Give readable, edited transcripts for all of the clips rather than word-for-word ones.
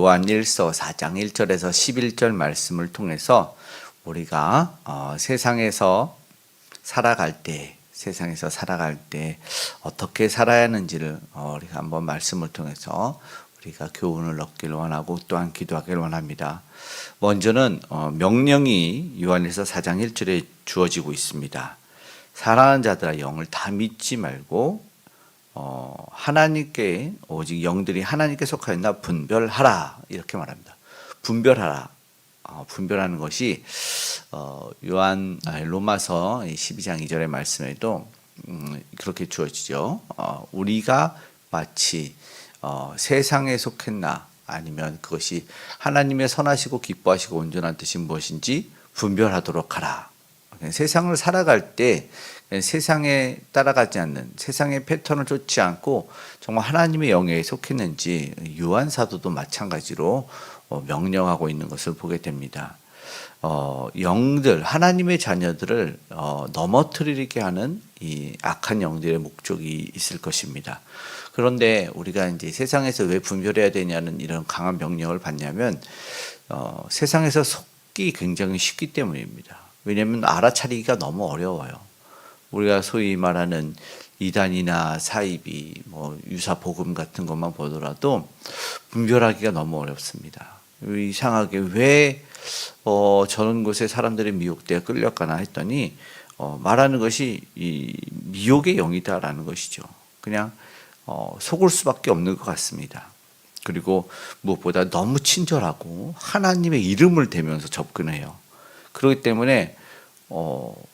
요한일서 4장 1절에서 11절 말씀을 통해서 우리가 세상에서 살아갈 때 어떻게 살아야 하는지를 우리가 한번 말씀을 통해서 우리가 교훈을 얻기를 원하고 또한 기도하기를 원합니다. 먼저는 명령이 요한일서 4장 1절에 주어지고 있습니다. 사랑하는 자들아 영을 다 믿지 말고 하나님께 오직 영들이 하나님께 속하였나 분별하라 이렇게 말합니다. 분별하라. 분별하는 것이 로마서 12장 2절의 말씀에도 그렇게 주어지죠. 우리가 마치 세상에 속했나 아니면 그것이 하나님의 선하시고 기뻐하시고 온전한 뜻이 무엇인지 분별하도록 하라. 세상을 살아갈 때 세상에 따라가지 않는 세상의 패턴을 쫓지 않고 정말 하나님의 영에 속했는지 요한 사도도 마찬가지로 명령하고 있는 것을 보게 됩니다. 영들 하나님의 자녀들을 넘어뜨리게 하는 이 악한 영들의 목적이 있을 것입니다. 그런데 우리가 이제 세상에서 왜 분별해야 되냐는 이런 강한 명령을 받냐면 세상에서 속기 굉장히 쉽기 때문입니다. 왜냐하면 알아차리기가 너무 어려워요. 우리가 소위 말하는 이단이나 사이비, 유사복음 같은 것만 보더라도 분별하기가 너무 어렵습니다. 이상하게 왜 저런 곳에 사람들이 미혹되어 끌려가나 했더니 말하는 것이 이 미혹의 영이다라는 것이죠. 그냥 속을 수밖에 없는 것 같습니다. 그리고 무엇보다 너무 친절하고 하나님의 이름을 대면서 접근해요. 그렇기 때문에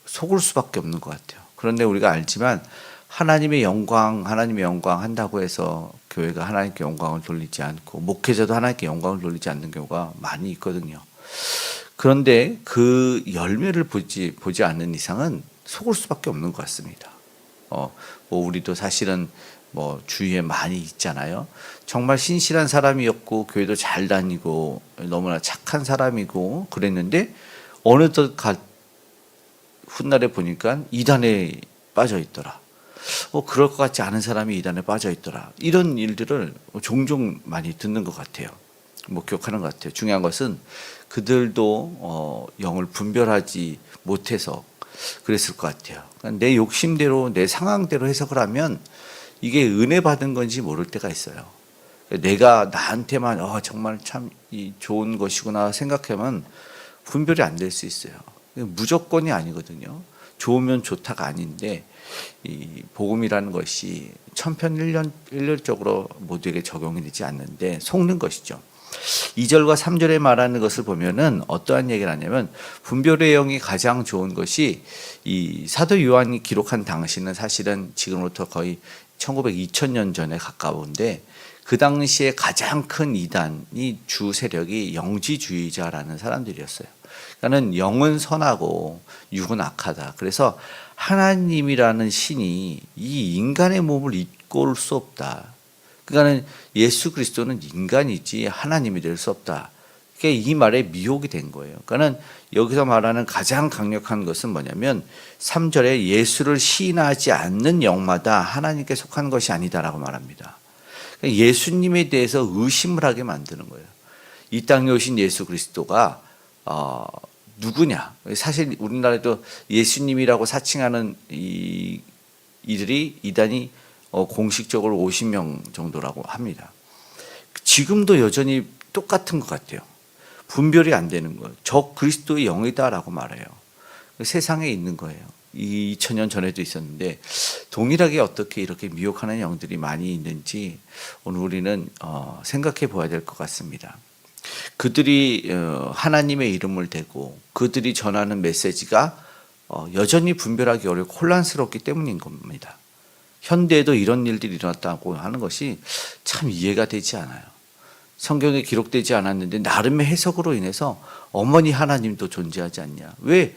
속을 수밖에 없는 것 같아요. 그런데 우리가 알지만 하나님의 영광 한다고 해서 교회가 하나님께 영광을 돌리지 않고 목회자도 하나님께 영광을 돌리지 않는 경우가 많이 있거든요. 그런데 그 열매를 보지 않는 이상은 속을 수밖에 없는 것 같습니다. 우리도 사실은 주위에 많이 있잖아요. 정말 신실한 사람이었고 교회도 잘 다니고 너무나 착한 사람이고 그랬는데 어느덧 훗날에 보니까 이단에 빠져 있더라. 그럴 것 같지 않은 사람이 이단에 빠져 있더라. 이런 일들을 종종 많이 듣는 것 같아요. 기억하는 것 같아요. 중요한 것은 그들도 영을 분별하지 못해서 그랬을 것 같아요. 그러니까 내 욕심대로 내 상황대로 해석을 하면 이게 은혜 받은 건지 모를 때가 있어요. 내가 나한테만 정말 참 좋은 것이구나 생각하면 분별이 안 될 수 있어요. 무조건이 아니거든요. 좋으면 좋다가 아닌데 이 복음이라는 것이 천편일률적으로 모두에게 적용이 되지 않는데 속는 것이죠. 2절과 3절에 말하는 것을 보면은 어떠한 얘기를 하냐면 분별의 영이 가장 좋은 것이 이 사도 요한이 기록한 당시는 사실은 지금부터 거의 2000년 전에 가까운데 그 당시에 가장 큰 이단이 주 세력이 영지주의자라는 사람들이었어요. 그러니까는 영은 선하고 육은 악하다. 그래서 하나님이라는 신이 이 인간의 몸을 이끌 수 없다. 그러니까는 예수 그리스도는 인간이지 하나님이 될 수 없다. 그게 이 말에 미혹이 된 거예요. 그러니까는 여기서 말하는 가장 강력한 것은 뭐냐면 3절에 예수를 시인하지 않는 영마다 하나님께 속한 것이 아니다라고 말합니다. 그러니까 예수님에 대해서 의심을 하게 만드는 거예요. 이 땅에 오신 예수 그리스도가 누구냐? 사실 우리나라에도 예수님이라고 사칭하는 이들이 이단이 공식적으로 50명 정도라고 합니다. 지금도 여전히 똑같은 것 같아요. 분별이 안 되는 거예요. 저 그리스도의 영이다라고 말해요. 세상에 있는 거예요. 2000년 전에도 있었는데 동일하게 어떻게 이렇게 미혹하는 영들이 많이 있는지 오늘 우리는 생각해 보아야 될 것 같습니다. 그들이 하나님의 이름을 대고 그들이 전하는 메시지가 여전히 분별하기 어렵고 혼란스럽기 때문인 겁니다. 현대에도 이런 일들이 일어났다고 하는 것이 참 이해가 되지 않아요. 성경에 기록되지 않았는데 나름의 해석으로 인해서 어머니 하나님도 존재하지 않냐. 왜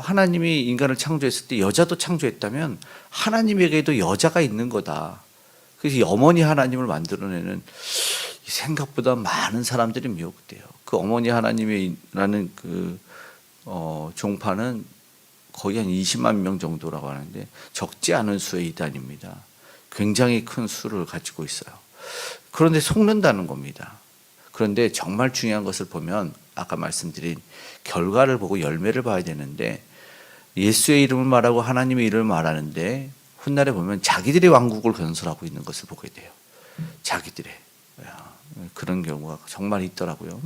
하나님이 인간을 창조했을 때 여자도 창조했다면 하나님에게도 여자가 있는 거다. 그래서 어머니 하나님을 만들어내는 생각보다 많은 사람들이 미혹돼요. 그 어머니 하나님이라는 그 종파는 거의 한 20만 명 정도라고 하는데 적지 않은 수의 이단입니다. 굉장히 큰 수를 가지고 있어요. 그런데 속는다는 겁니다. 그런데 정말 중요한 것을 보면 아까 말씀드린 결과를 보고 열매를 봐야 되는데 예수의 이름을 말하고 하나님의 이름을 말하는데 훗날에 보면 자기들의 왕국을 건설하고 있는 것을 보게 돼요. 자기들의. 그런 경우가 정말 있더라고요.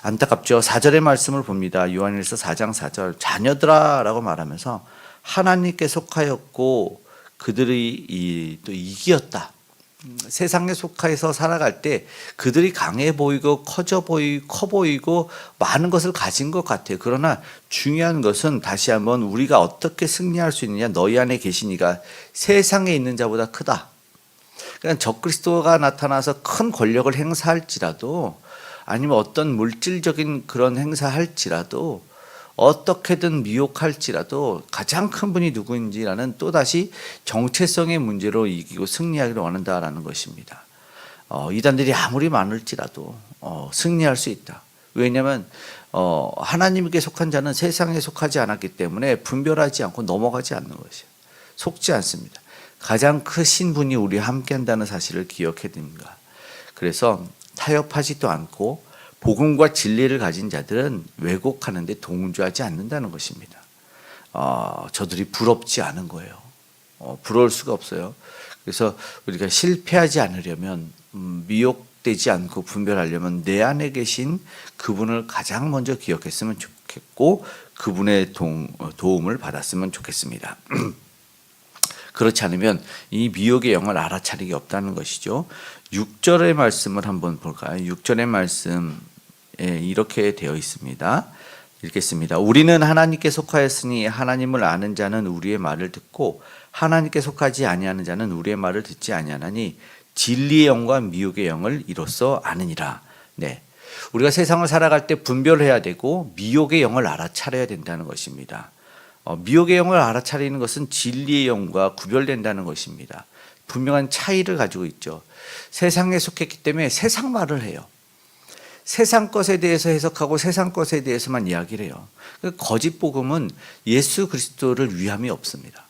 안타깝죠. 4절의 말씀을 봅니다. 요한일서 4장 4절 자녀들아 라고 말하면서 하나님께 속하였고 그들이 또 이기었다. 세상에 속하여서 살아갈 때 그들이 강해 보이고 커 보이고 많은 것을 가진 것 같아요. 그러나 중요한 것은 다시 한번 우리가 어떻게 승리할 수 있느냐. 너희 안에 계신 이가 세상에 있는 자보다 크다. 그러니까 적그리스도가 나타나서 큰 권력을 행사할지라도 아니면 어떤 물질적인 그런 행사할지라도 어떻게든 미혹할지라도 가장 큰 분이 누구인지라는 또다시 정체성의 문제로 이기고 승리하기를 원한다라는 것입니다. 이단들이 아무리 많을지라도 승리할 수 있다. 왜냐하면 하나님께 속한 자는 세상에 속하지 않았기 때문에 분별하지 않고 넘어가지 않는 것이에요. 속지 않습니다. 가장 크신 분이 우리와 함께한다는 사실을 기억해야 됩니다. 그래서 타협하지도 않고 복음과 진리를 가진 자들은 왜곡하는 데 동조하지 않는다는 것입니다. 저들이 부럽지 않은 거예요. 부러울 수가 없어요. 그래서 우리가 실패하지 않으려면 미혹되지 않고 분별하려면 내 안에 계신 그분을 가장 먼저 기억했으면 좋겠고 그분의 도움을 받았으면 좋겠습니다. 그렇지 않으면 이 미혹의 영을 알아차리기 없다는 것이죠. 6절의 말씀을 한번 볼까요? 6절의 말씀에 이렇게 되어 있습니다. 읽겠습니다. 우리는 하나님께 속하였으니 하나님을 아는 자는 우리의 말을 듣고 하나님께 속하지 아니하는 자는 우리의 말을 듣지 아니하나니 진리의 영과 미혹의 영을 이로써 아느니라. 네, 우리가 세상을 살아갈 때 분별해야 되고 미혹의 영을 알아차려야 된다는 것입니다. 미혹의 영을 알아차리는 것은 진리의 영과 구별된다는 것입니다. 분명한 차이를 가지고 있죠. 세상에 속했기 때문에 세상 말을 해요. 세상 것에 대해서 해석하고 세상 것에 대해서만 이야기를 해요. 거짓 복음은 예수 그리스도를 위함이 없습니다.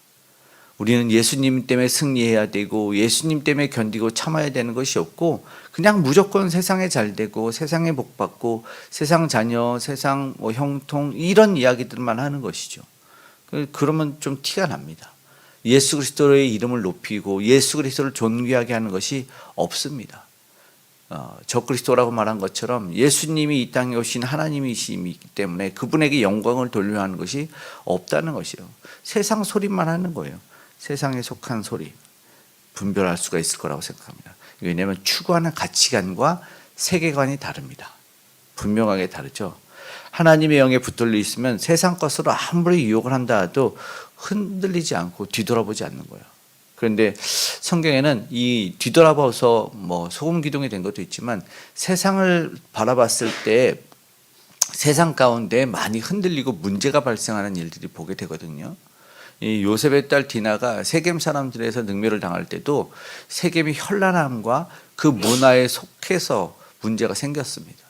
우리는 예수님 때문에 승리해야 되고 예수님 때문에 견디고 참아야 되는 것이 없고 그냥 무조건 세상에 잘 되고 세상에 복 받고 세상 자녀, 세상 형통 이런 이야기들만 하는 것이죠. 그러면 좀 티가 납니다. 예수 그리스도의 이름을 높이고 예수 그리스도를 존귀하게 하는 것이 없습니다. 적그리스도라고 말한 것처럼 예수님이 이 땅에 오신 하나님이시기 때문에 그분에게 영광을 돌려야 하는 것이 없다는 것이에요. 세상 소리만 하는 거예요. 세상에 속한 소리 분별할 수가 있을 거라고 생각합니다. 왜냐하면 추구하는 가치관과 세계관이 다릅니다. 분명하게 다르죠. 하나님의 영에 붙들려 있으면 세상 것으로 아무리 유혹을 한다 해도 흔들리지 않고 뒤돌아보지 않는 거예요. 그런데 성경에는 이 뒤돌아봐서 소금 기둥이 된 것도 있지만 세상을 바라봤을 때 세상 가운데 많이 흔들리고 문제가 발생하는 일들이 보게 되거든요. 이 요셉의 딸 디나가 세겜 사람들에서 능멸을 당할 때도 세겜이 현란함과 그 문화에 속해서 문제가 생겼습니다.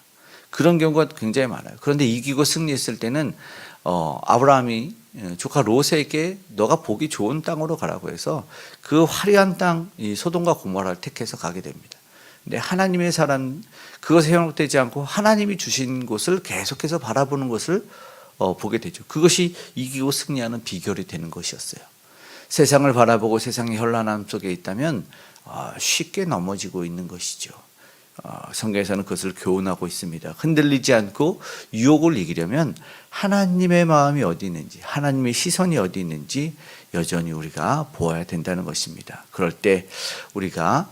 그런 경우가 굉장히 많아요. 그런데 이기고 승리했을 때는 아브라함이 조카 롯에게 너가 보기 좋은 땅으로 가라고 해서 그 화려한 땅 소돔과 고모라를 택해서 가게 됩니다. 근데 하나님의 사람 그것에 현혹되지 않고 하나님이 주신 곳을 계속해서 바라보는 것을 보게 되죠. 그것이 이기고 승리하는 비결이 되는 것이었어요. 세상을 바라보고 세상의 현란함 속에 있다면 쉽게 넘어지고 있는 것이죠. 성경에서는 그것을 교훈하고 있습니다. 흔들리지 않고 유혹을 이기려면 하나님의 마음이 어디 있는지 하나님의 시선이 어디 있는지 여전히 우리가 보아야 된다는 것입니다. 그럴 때 우리가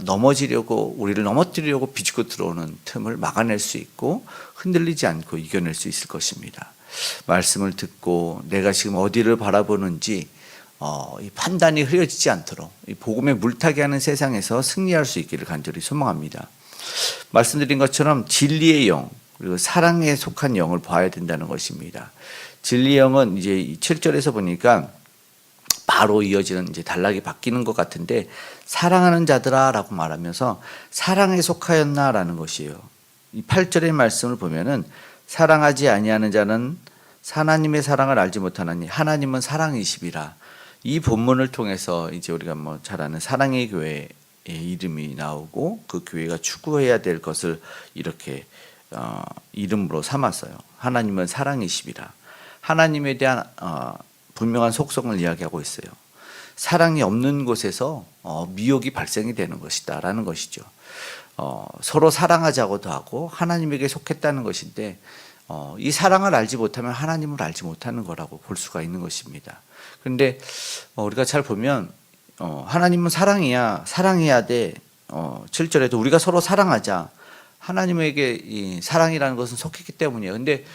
넘어지려고 우리를 넘어뜨리려고 비집고 들어오는 틈을 막아낼 수 있고 흔들리지 않고 이겨낼 수 있을 것입니다. 말씀을 듣고 내가 지금 어디를 바라보는지 이 판단이 흐려지지 않도록 이 복음에 물타게 하는 세상에서 승리할 수 있기를 간절히 소망합니다. 말씀드린 것처럼 진리의 영 그리고 사랑에 속한 영을 봐야 된다는 것입니다. 진리의 영은 이제 7절에서 보니까 바로 이어지는 이제 단락이 바뀌는 것 같은데 사랑하는 자들아라고 말하면서 사랑에 속하였나라는 것이에요. 이 8절의 말씀을 보면은 사랑하지 아니하는 자는 하나님의 사랑을 알지 못하나니 하나님은 사랑이시비라. 이 본문을 통해서 이제 우리가 잘 아는 사랑의 교회의 이름이 나오고 그 교회가 추구해야 될 것을 이렇게 이름으로 삼았어요. 하나님은 사랑이십니다. 하나님에 대한 분명한 속성을 이야기하고 있어요. 사랑이 없는 곳에서 미혹이 발생이 되는 것이다라는 것이죠. 서로 사랑하자고도 하고 하나님에게 속했다는 것인데 이 사랑을 알지 못하면 하나님을 알지 못하는 거라고 볼 수가 있는 것입니다. 그런데 우리가 잘 보면 하나님은 사랑이야, 사랑해야 돼. 7절에도 우리가 서로 사랑하자. 하나님에게 이 사랑이라는 것은 속했기 때문이에요. 근데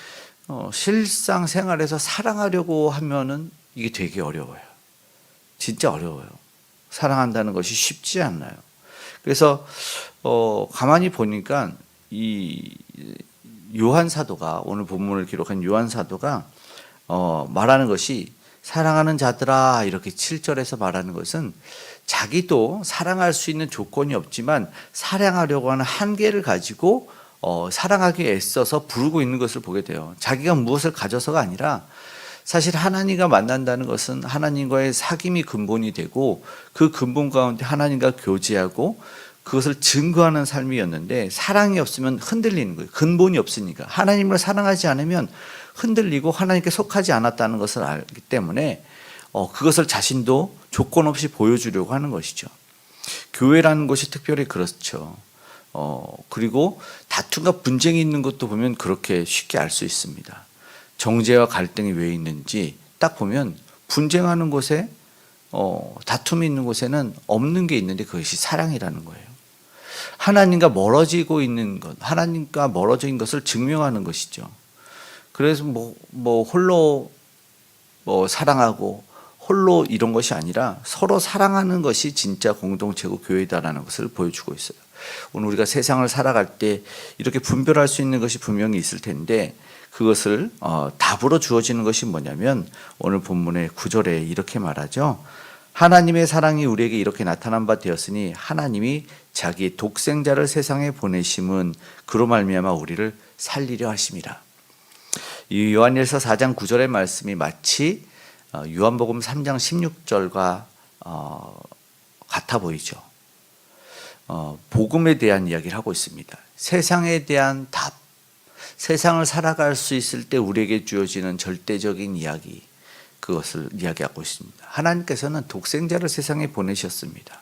실상 생활에서 사랑하려고 하면은 이게 되게 어려워요. 진짜 어려워요. 사랑한다는 것이 쉽지 않나요? 그래서 가만히 보니까 이 요한 사도가, 오늘 본문을 기록한 요한 사도가 말하는 것이, 사랑하는 자들아, 이렇게 7절에서 말하는 것은 자기도 사랑할 수 있는 조건이 없지만 사랑하려고 하는 한계를 가지고 사랑하기 애써서 부르고 있는 것을 보게 돼요. 자기가 무엇을 가져서가 아니라 사실 하나님과 만난다는 것은 하나님과의 사귐이 근본이 되고 그 근본 가운데 하나님과 교제하고 그것을 증거하는 삶이었는데, 사랑이 없으면 흔들리는 거예요. 근본이 없으니까. 하나님을 사랑하지 않으면 흔들리고 하나님께 속하지 않았다는 것을 알기 때문에 그것을 자신도 조건 없이 보여주려고 하는 것이죠. 교회라는 것이 특별히 그렇죠. 그리고 다툼과 분쟁이 있는 것도 보면 그렇게 쉽게 알 수 있습니다. 정죄와 갈등이 왜 있는지 딱 보면 분쟁하는 곳에 다툼이 있는 곳에는 없는 게 있는데 그것이 사랑이라는 거예요. 하나님과 멀어지고 있는 것, 하나님과 멀어진 것을 증명하는 것이죠. 그래서 홀로 사랑하고 홀로 이런 것이 아니라 서로 사랑하는 것이 진짜 공동체고 교회다라는 것을 보여주고 있어요. 오늘 우리가 세상을 살아갈 때 이렇게 분별할 수 있는 것이 분명히 있을 텐데, 그것을 답으로 주어지는 것이 뭐냐면 오늘 본문의 9절에 이렇게 말하죠. 하나님의 사랑이 우리에게 이렇게 나타난 바 되었으니 하나님이 자기 독생자를 세상에 보내심은 그로 말미암아 우리를 살리려 하심이라. 이 요한일서 4장 9절의 말씀이 마치 요한복음 3장 16절과 같아 보이죠. 복음에 대한 이야기를 하고 있습니다. 세상에 대한 답, 세상을 살아갈 수 있을 때 우리에게 주어지는 절대적인 이야기, 그것을 이야기하고 있습니다. 하나님께서는 독생자를 세상에 보내셨습니다.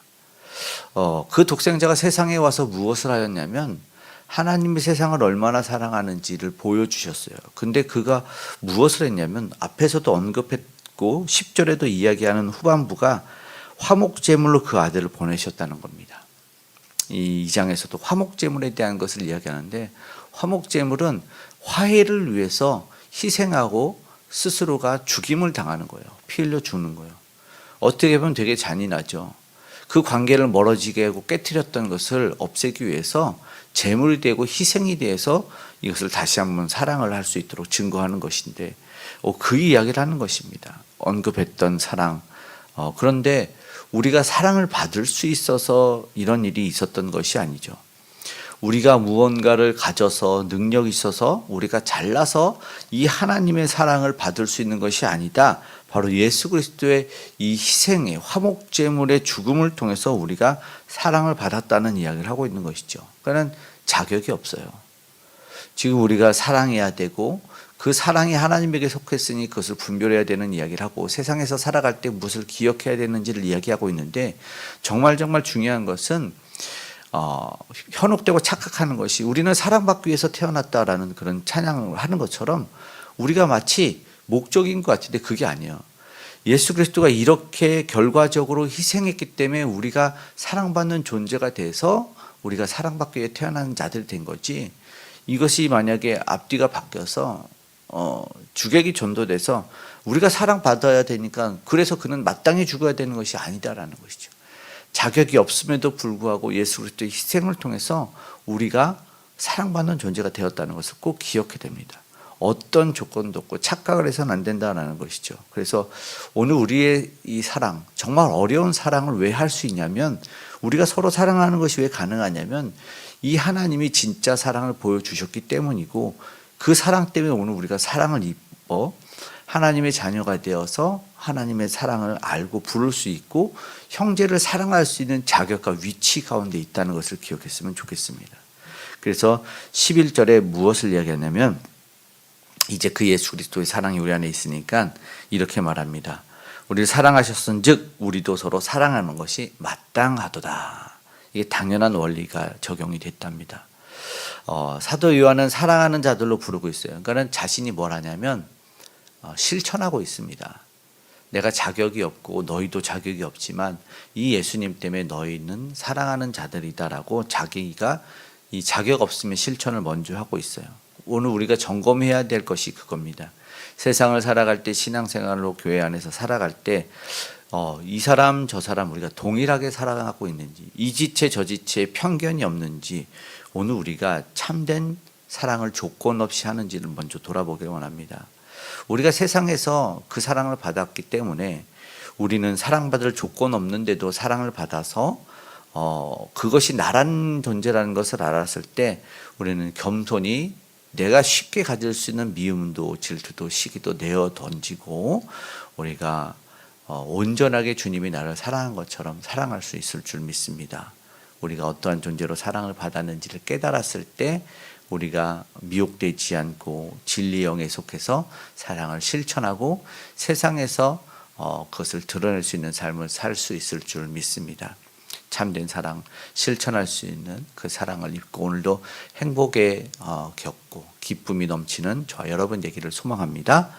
그 독생자가 세상에 와서 무엇을 하였냐면 하나님이 세상을 얼마나 사랑하는지를 보여주셨어요. 근데 그가 무엇을 했냐면 앞에서도 언급했고 10절에도 이야기하는 후반부가 화목제물로 그 아들을 보내셨다는 겁니다. 이 2장에서도 화목제물에 대한 것을 이야기하는데, 화목제물은 화해를 위해서 희생하고 스스로가 죽임을 당하는 거예요. 피 흘려 죽는 거예요. 어떻게 보면 되게 잔인하죠. 그 관계를 멀어지게 하고 깨트렸던 것을 없애기 위해서 제물이 되고 희생이 돼서 이것을 다시 한번 사랑을 할 수 있도록 증거하는 것인데, 그 이야기를 하는 것입니다. 언급했던 사랑. 그런데 우리가 사랑을 받을 수 있어서 이런 일이 있었던 것이 아니죠. 우리가 무언가를 가져서 능력이 있어서 우리가 잘나서 이 하나님의 사랑을 받을 수 있는 것이 아니다. 바로 예수 그리스도의 이 희생의 화목제물의 죽음을 통해서 우리가 사랑을 받았다는 이야기를 하고 있는 것이죠. 그러니까 자격이 없어요. 지금 우리가 사랑해야 되고 그 사랑이 하나님에게 속했으니 그것을 분별해야 되는 이야기를 하고, 세상에서 살아갈 때 무엇을 기억해야 되는지를 이야기하고 있는데, 정말 중요한 것은 현혹되고 착각하는 것이, 우리는 사랑받기 위해서 태어났다라는 그런 찬양을 하는 것처럼 우리가 마치 목적인 것 같은데 그게 아니에요. 예수 그리스도가 이렇게 결과적으로 희생했기 때문에 우리가 사랑받는 존재가 돼서 우리가 사랑받기 위해 태어난 자들이 된 거지, 이것이 만약에 앞뒤가 바뀌어서 주객이 전도돼서 우리가 사랑받아야 되니까 그래서 그는 마땅히 죽어야 되는 것이 아니다라는 것이죠. 자격이 없음에도 불구하고 예수 그리스도의 희생을 통해서 우리가 사랑받는 존재가 되었다는 것을 꼭 기억해야 됩니다. 어떤 조건도 없고 착각을 해서는 안 된다는 것이죠. 그래서 오늘 우리의 이 사랑, 정말 어려운 사랑을 왜 할 수 있냐면, 우리가 서로 사랑하는 것이 왜 가능하냐면 이 하나님이 진짜 사랑을 보여주셨기 때문이고, 그 사랑 때문에 오늘 우리가 사랑을 입어 하나님의 자녀가 되어서 하나님의 사랑을 알고 부를 수 있고 형제를 사랑할 수 있는 자격과 위치 가운데 있다는 것을 기억했으면 좋겠습니다. 그래서 11절에 무엇을 이야기하냐면 이제 그 예수 그리스도의 사랑이 우리 안에 있으니까 이렇게 말합니다. 우리를 사랑하셨은즉 우리도 서로 사랑하는 것이 마땅하도다. 이게 당연한 원리가 적용이 됐답니다. 사도 요한은 사랑하는 자들로 부르고 있어요. 그러니까 자신이 뭘 하냐면 실천하고 있습니다. 내가 자격이 없고 너희도 자격이 없지만 이 예수님 때문에 너희는 사랑하는 자들이다라고 자기가 이 자격 없으면 실천을 먼저 하고 있어요. 오늘 우리가 점검해야 될 것이 그겁니다. 세상을 살아갈 때 신앙생활로 교회 안에서 살아갈 때 이 사람 저 사람 우리가 동일하게 살아가고 있는지 이 지체 저 지체에 편견이 없는지 오늘 우리가 참된 사랑을 조건 없이 하는지를 먼저 돌아보기를 원합니다. 우리가 세상에서 그 사랑을 받았기 때문에 우리는 사랑받을 조건 없는데도 사랑을 받아서 그것이 나란 존재라는 것을 알았을 때 우리는 겸손히 내가 쉽게 가질 수 있는 미움도 질투도 시기도 내어 던지고 우리가 온전하게 주님이 나를 사랑한 것처럼 사랑할 수 있을 줄 믿습니다. 우리가 어떠한 존재로 사랑을 받았는지를 깨달았을 때 우리가 미혹되지 않고 진리의 영에 속해서 사랑을 실천하고 세상에서 그것을 드러낼 수 있는 삶을 살 수 있을 줄 믿습니다. 참된 사랑, 실천할 수 있는 그 사랑을 입고 오늘도 행복에 겪고 기쁨이 넘치는 저와 여러분 되기를 소망합니다.